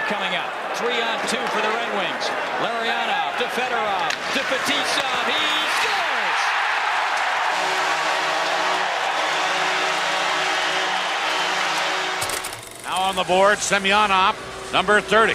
coming up. 3-on-2 for the Red Wings. Larionov to Fedorov to Fetisov. He scores! Now on the board, Semyonov, number 30.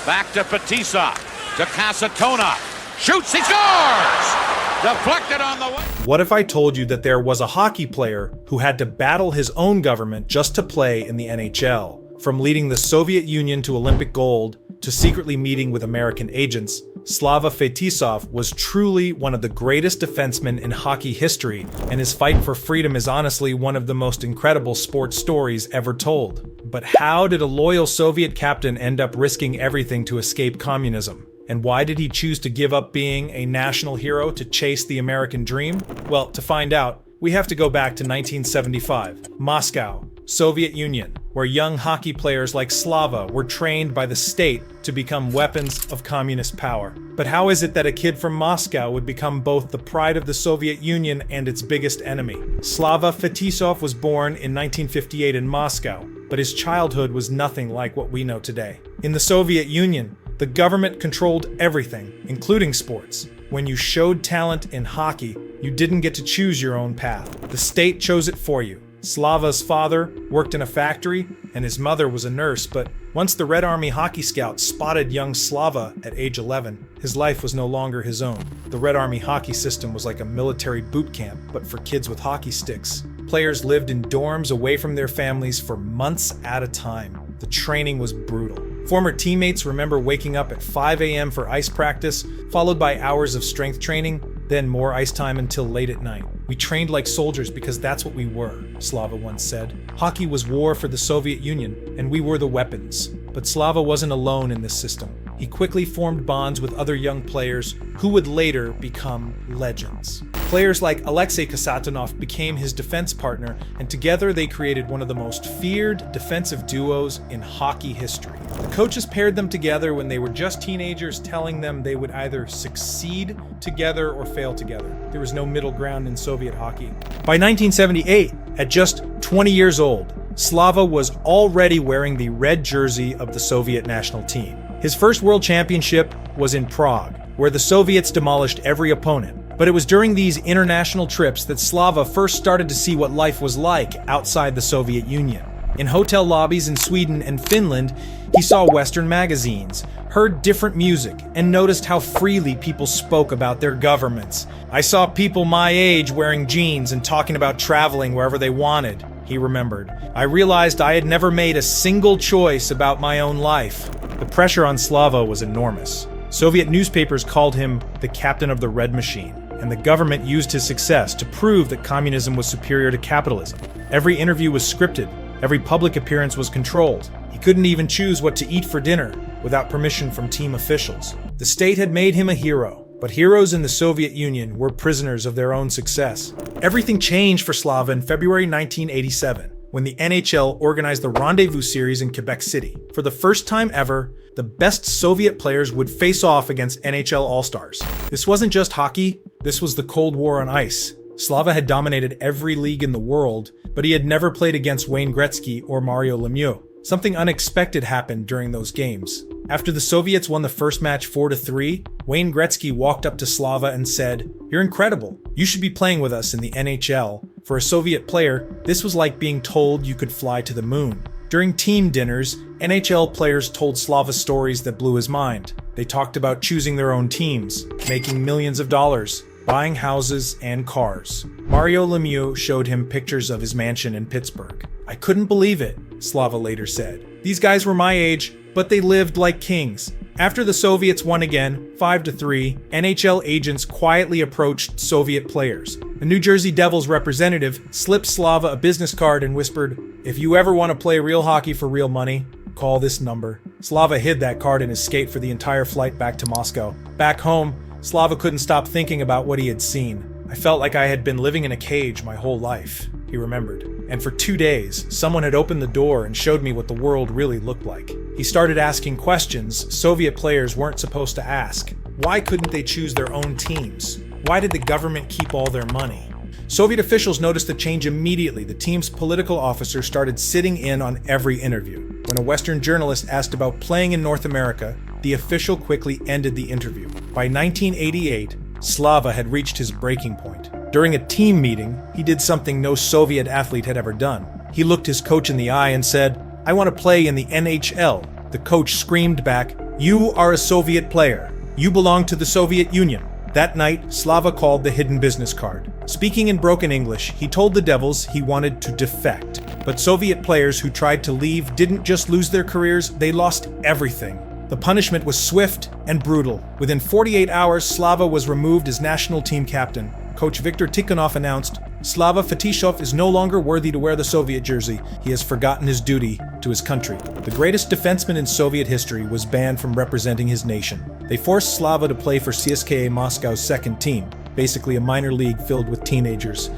Back to Fetisov, to Kasatonov. Shoots, he scores! Deflected on the way. What if I told you that there was a hockey player who had to battle his own government just to play in the NHL? From leading the Soviet Union to Olympic gold, to secretly meeting with American agents, Slava Fetisov was truly one of the greatest defensemen in hockey history, and his fight for freedom is honestly one of the most incredible sports stories ever told. But how did a loyal Soviet captain end up risking everything to escape communism? And why did he choose to give up being a national hero to chase the American dream? Well, to find out, we have to go back to 1975, Moscow, Soviet Union, where young hockey players like Slava were trained by the state to become weapons of communist power. But how is it that a kid from Moscow would become both the pride of the Soviet Union and its biggest enemy? Slava Fetisov was born in 1958 in Moscow, but his childhood was nothing like what we know today. In the Soviet Union, the government controlled everything, including sports. When you showed talent in hockey, you didn't get to choose your own path. The state chose it for you. Slava's father worked in a factory, and his mother was a nurse, but once the Red Army hockey scouts spotted young Slava at age 11, his life was no longer his own. The Red Army hockey system was like a military boot camp, but for kids with hockey sticks. Players lived in dorms away from their families for months at a time. The training was brutal. Former teammates remember waking up at 5 a.m. for ice practice, followed by hours of strength training, then more ice time until late at night. We trained like soldiers because that's what we were, Slava once said. Hockey was war for the Soviet Union, and we were the weapons. But Slava wasn't alone in this system. He quickly formed bonds with other young players who would later become legends. Players like Alexei Kasatonov became his defense partner, and together they created one of the most feared defensive duos in hockey history. The coaches paired them together when they were just teenagers, telling them they would either succeed together or fail together. There was no middle ground in Soviet hockey. By 1978, at just 20 years old, Slava was already wearing the red jersey of the Soviet national team. His first world championship was in Prague, where the Soviets demolished every opponent. But it was during these international trips that Slava first started to see what life was like outside the Soviet Union. In hotel lobbies in Sweden and Finland, he saw Western magazines, heard different music, and noticed how freely people spoke about their governments. I saw people my age wearing jeans and talking about traveling wherever they wanted, he remembered. I realized I had never made a single choice about my own life. The pressure on Slava was enormous. Soviet newspapers called him the captain of the Red Machine, and the government used his success to prove that communism was superior to capitalism. Every interview was scripted. Every public appearance was controlled. He couldn't even choose what to eat for dinner without permission from team officials. The state had made him a hero, but heroes in the Soviet Union were prisoners of their own success. Everything changed for Slava in February 1987, when the NHL organized the Rendez-vous series in Quebec City. For the first time ever, the best Soviet players would face off against NHL All-Stars. This wasn't just hockey, this was the Cold War on ice. Slava had dominated every league in the world, but he had never played against Wayne Gretzky or Mario Lemieux. Something unexpected happened during those games. After the Soviets won the first match 4-3, Wayne Gretzky walked up to Slava and said, "You're incredible. You should be playing with us in the NHL." For a Soviet player, this was like being told you could fly to the moon. During team dinners, NHL players told Slava stories that blew his mind. They talked about choosing their own teams, making millions of dollars, buying houses and cars. Mario Lemieux showed him pictures of his mansion in Pittsburgh. "I couldn't believe it," Slava later said. "These guys were my age, but they lived like kings." After the Soviets won again, 5-3, NHL agents quietly approached Soviet players. The New Jersey Devils representative slipped Slava a business card and whispered, "If you ever want to play real hockey for real money, call this number." Slava hid that card in his skate for the entire flight back to Moscow. Back home, Slava couldn't stop thinking about what he had seen. "I felt like I had been living in a cage my whole life," he remembered. "And for 2 days, someone had opened the door and showed me what the world really looked like." He started asking questions Soviet players weren't supposed to ask. Why couldn't they choose their own teams? Why did the government keep all their money? Soviet officials noticed the change immediately. The team's political officers started sitting in on every interview. When a Western journalist asked about playing in North America, the official quickly ended the interview. By 1988, Slava had reached his breaking point. During a team meeting, he did something no Soviet athlete had ever done. He looked his coach in the eye and said, "I want to play in the NHL." The coach screamed back, "You are a Soviet player. You belong to the Soviet Union." That night, Slava called the hidden business card. Speaking in broken English, he told the Devils he wanted to defect. But Soviet players who tried to leave didn't just lose their careers, they lost everything. The punishment was swift and brutal. Within 48 hours, Slava was removed as national team captain. Coach Viktor Tikhonov announced, "Slava Fetisov is no longer worthy to wear the Soviet jersey. He has forgotten his duty to his country." The greatest defenseman in Soviet history was banned from representing his nation. They forced Slava to play for CSKA Moscow's second team, basically a minor league filled with teenagers.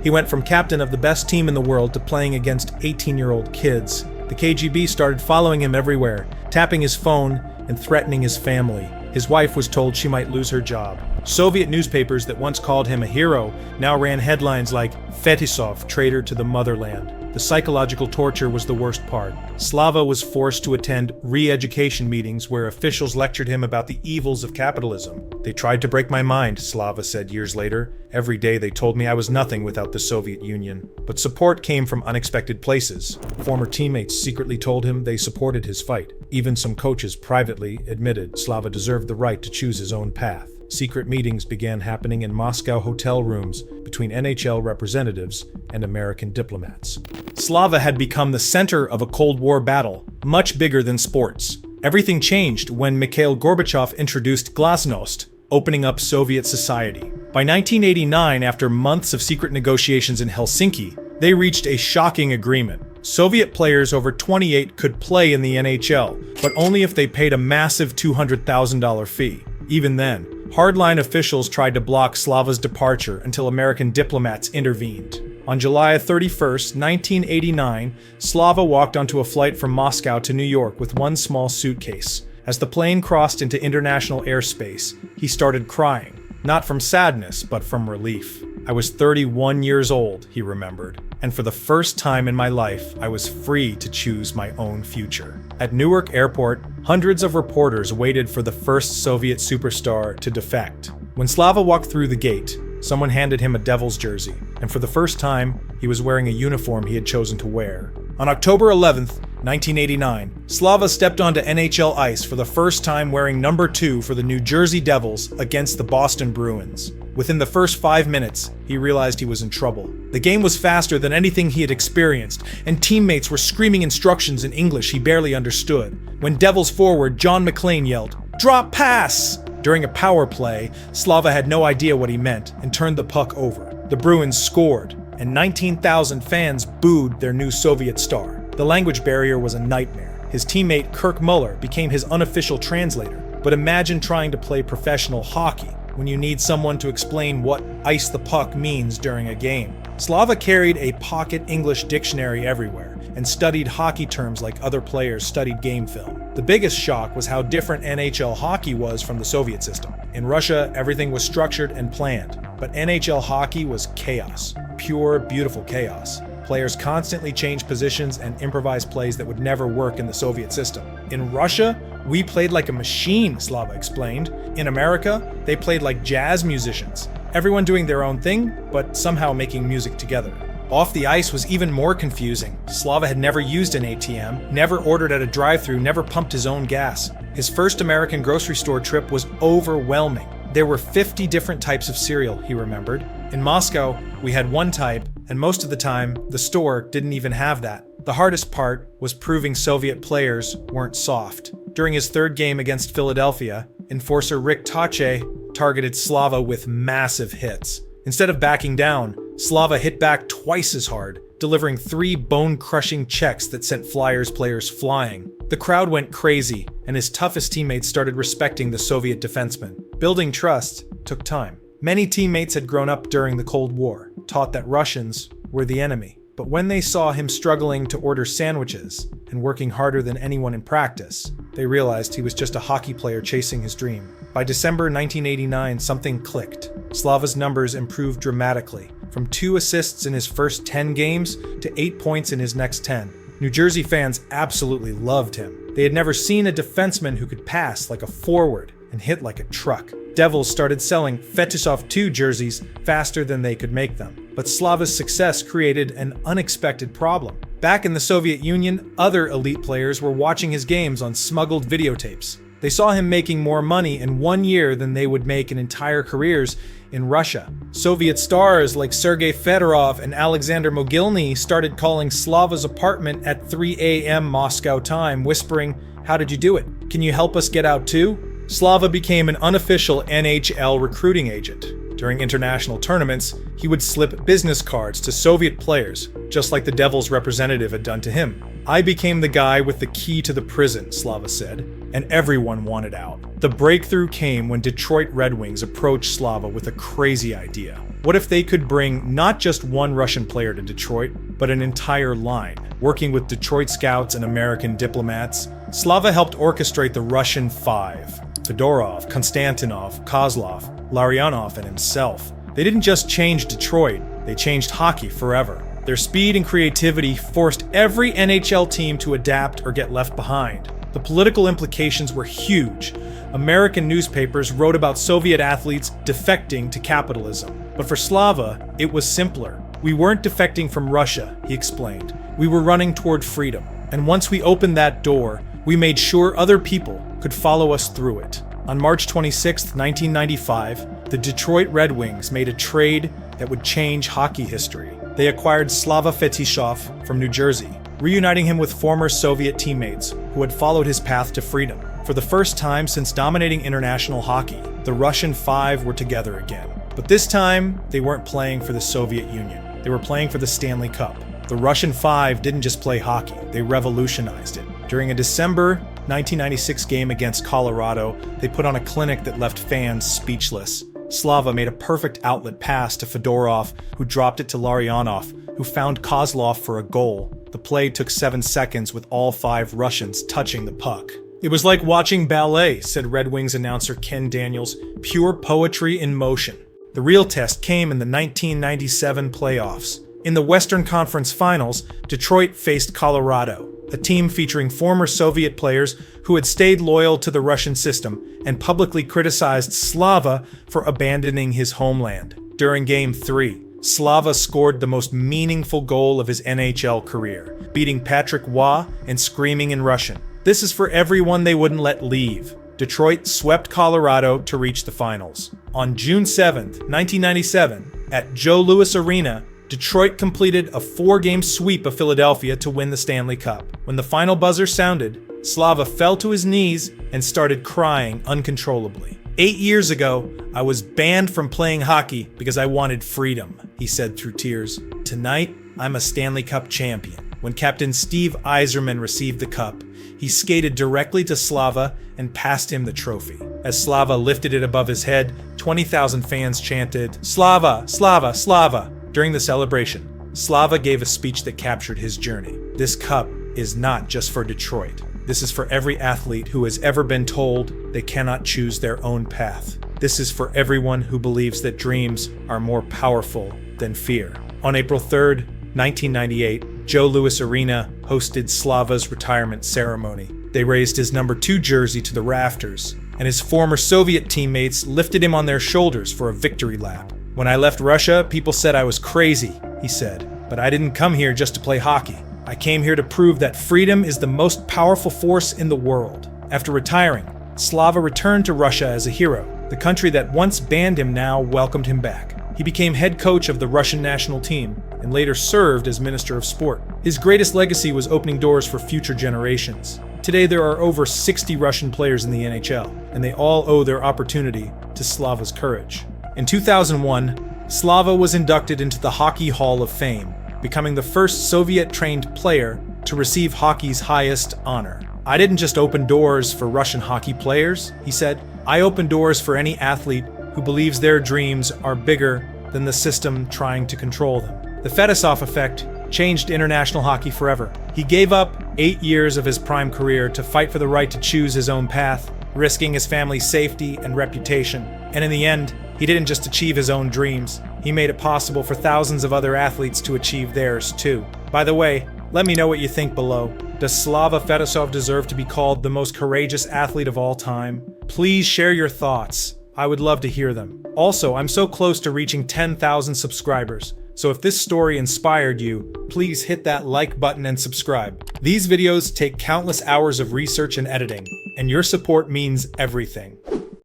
He went from captain of the best team in the world to playing against 18-year-old kids. The KGB started following him everywhere, tapping his phone and threatening his family. His wife was told she might lose her job. Soviet newspapers that once called him a hero now ran headlines like "Fetisov, traitor to the motherland." The psychological torture was the worst part. Slava was forced to attend re-education meetings where officials lectured him about the evils of capitalism. "They tried to break my mind," Slava said years later. "Every day they told me I was nothing without the Soviet Union." But support came from unexpected places. Former teammates secretly told him they supported his fight. Even some coaches privately admitted Slava deserved the right to choose his own path. Secret meetings began happening in Moscow hotel rooms between NHL representatives and American diplomats. Slava had become the center of a Cold War battle, much bigger than sports. Everything changed when Mikhail Gorbachev introduced glasnost, opening up Soviet society. By 1989, after months of secret negotiations in Helsinki, they reached a shocking agreement. Soviet players over 28 could play in the NHL, but only if they paid a massive $200,000 fee. Even then, hardline officials tried to block Slava's departure until American diplomats intervened. On July 31st, 1989, Slava walked onto a flight from Moscow to New York with one small suitcase. As the plane crossed into international airspace, he started crying, not from sadness, but from relief. "I was 31 years old," he remembered, "and for the first time in my life, I was free to choose my own future." At Newark Airport, hundreds of reporters waited for the first Soviet superstar to defect. When Slava walked through the gate, someone handed him a Devils jersey, and for the first time, he was wearing a uniform he had chosen to wear. On October 11th, 1989, Slava stepped onto NHL ice for the first time wearing number 2 for the New Jersey Devils against the Boston Bruins. Within the first 5 minutes, he realized he was in trouble. The game was faster than anything he had experienced, and teammates were screaming instructions in English he barely understood. When Devils forward John McClain yelled, "Drop pass!" During a power play, Slava had no idea what he meant and turned the puck over. The Bruins scored, and 19,000 fans booed their new Soviet star. The language barrier was a nightmare. His teammate Kirk Muller became his unofficial translator. But imagine trying to play professional hockey when you need someone to explain what ice the puck means during a game. Slava carried a pocket English dictionary everywhere and studied hockey terms like other players studied game film. The biggest shock was how different NHL hockey was from the Soviet system. In Russia, everything was structured and planned, but NHL hockey was chaos. Pure, beautiful chaos. Players constantly changed positions and improvised plays that would never work in the Soviet system. In Russia, we played like a machine, Slava explained. In America, they played like jazz musicians. Everyone doing their own thing, but somehow making music together. Off the ice was even more confusing. Slava had never used an ATM, never ordered at a drive-thru, never pumped his own gas. His first American grocery store trip was overwhelming. There were 50 different types of cereal, he remembered. In Moscow, we had one type, and most of the time, the store didn't even have that. The hardest part was proving Soviet players weren't soft. During his third game against Philadelphia, enforcer Rick Tache targeted Slava with massive hits. Instead of backing down, Slava hit back twice as hard, delivering 3 bone-crushing checks that sent Flyers players flying. The crowd went crazy, and his toughest teammates started respecting the Soviet defenseman. Building trust took time. Many teammates had grown up during the Cold War, taught that Russians were the enemy. But when they saw him struggling to order sandwiches and working harder than anyone in practice, they realized he was just a hockey player chasing his dream. By December 1989, something clicked. Slava's numbers improved dramatically, from 2 assists in his first 10 games to 8 points in his next 10. New Jersey fans absolutely loved him. They had never seen a defenseman who could pass like a forward and hit like a truck. Devils started selling Fetisov 2 jerseys faster than they could make them. But Slava's success created an unexpected problem. Back in the Soviet Union, other elite players were watching his games on smuggled videotapes. They saw him making more money in 1 year than they would make in entire careers in Russia. Soviet stars like Sergei Fedorov and Alexander Mogilny started calling Slava's apartment at 3 a.m. Moscow time, whispering, "How did you do it? Can you help us get out too?" Slava became an unofficial NHL recruiting agent. During international tournaments, he would slip business cards to Soviet players, just like the Devils' representative had done to him. "I became the guy with the key to the prison," Slava said, and everyone wanted out. The breakthrough came when Detroit Red Wings approached Slava with a crazy idea. What if they could bring not just one Russian player to Detroit, but an entire line? Working with Detroit scouts and American diplomats, Slava helped orchestrate the Russian Five: Fedorov, Konstantinov, Kozlov, Larionov, and himself. They didn't just change Detroit, they changed hockey forever. Their speed and creativity forced every NHL team to adapt or get left behind. The political implications were huge. American newspapers wrote about Soviet athletes defecting to capitalism. But for Slava, it was simpler. "We weren't defecting from Russia," he explained. "We were running toward freedom. And once we opened that door, we made sure other people could follow us through it." On March 26, 1995, the Detroit Red Wings made a trade that would change hockey history. They acquired Slava Fetisov from New Jersey, reuniting him with former Soviet teammates who had followed his path to freedom. For the first time since dominating international hockey, the Russian Five were together again. But this time, they weren't playing for the Soviet Union. They were playing for the Stanley Cup. The Russian Five didn't just play hockey, they revolutionized it. During a December 1996 game against Colorado, they put on a clinic that left fans speechless. Slava made a perfect outlet pass to Fedorov, who dropped it to Larionov, who found Kozlov for a goal. The play took 7 seconds with all 5 Russians touching the puck. "It was like watching ballet," said Red Wings announcer Ken Daniels, "pure poetry in motion." The real test came in the 1997 playoffs. In the Western Conference Finals, Detroit faced Colorado, a team featuring former Soviet players who had stayed loyal to the Russian system and publicly criticized Slava for abandoning his homeland. During Game 3, Slava scored the most meaningful goal of his NHL career, beating Patrick Waugh and screaming in Russian, "This is for everyone they wouldn't let leave." Detroit swept Colorado to reach the finals. On June 7, 1997, at Joe Louis Arena, Detroit completed a 4-game sweep of Philadelphia to win the Stanley Cup. When the final buzzer sounded, Slava fell to his knees and started crying uncontrollably. 8 years ago, I was banned from playing hockey because I wanted freedom, he said through tears. Tonight, I'm a Stanley Cup champion. When Captain Steve Yzerman received the cup, he skated directly to Slava and passed him the trophy. As Slava lifted it above his head, 20,000 fans chanted, "Slava, Slava, Slava." During the celebration, Slava gave a speech that captured his journey. "This cup is not just for Detroit. This is for every athlete who has ever been told they cannot choose their own path. This is for everyone who believes that dreams are more powerful than fear." On April 3, 1998, Joe Louis Arena hosted Slava's retirement ceremony. They raised his number 2 jersey to the rafters, and his former Soviet teammates lifted him on their shoulders for a victory lap. "When I left Russia, people said I was crazy," he said, "but I didn't come here just to play hockey. I came here to prove that freedom is the most powerful force in the world." After retiring, Slava returned to Russia as a hero. The country that once banned him now welcomed him back. He became head coach of the Russian national team and later served as Minister of Sport. His greatest legacy was opening doors for future generations. Today there are over 60 Russian players in the NHL, and they all owe their opportunity to Slava's courage. In 2001, Slava was inducted into the Hockey Hall of Fame, becoming the first Soviet-trained player to receive hockey's highest honor. "I didn't just open doors for Russian hockey players," he said. "I opened doors for any athlete who believes their dreams are bigger than the system trying to control them." The Fetisov effect changed international hockey forever. He gave up 8 years of his prime career to fight for the right to choose his own path, risking his family's safety and reputation. And in the end, he didn't just achieve his own dreams, he made it possible for thousands of other athletes to achieve theirs too. By the way, Let me know what you think below. Does Slava Fetisov deserve to be called the most courageous athlete of all time? Please share your thoughts. I would love to hear them. Also, I'm so close to reaching 10,000 subscribers, so if this story inspired you, please hit that like button and subscribe. These videos take countless hours of research and editing, and your support means everything.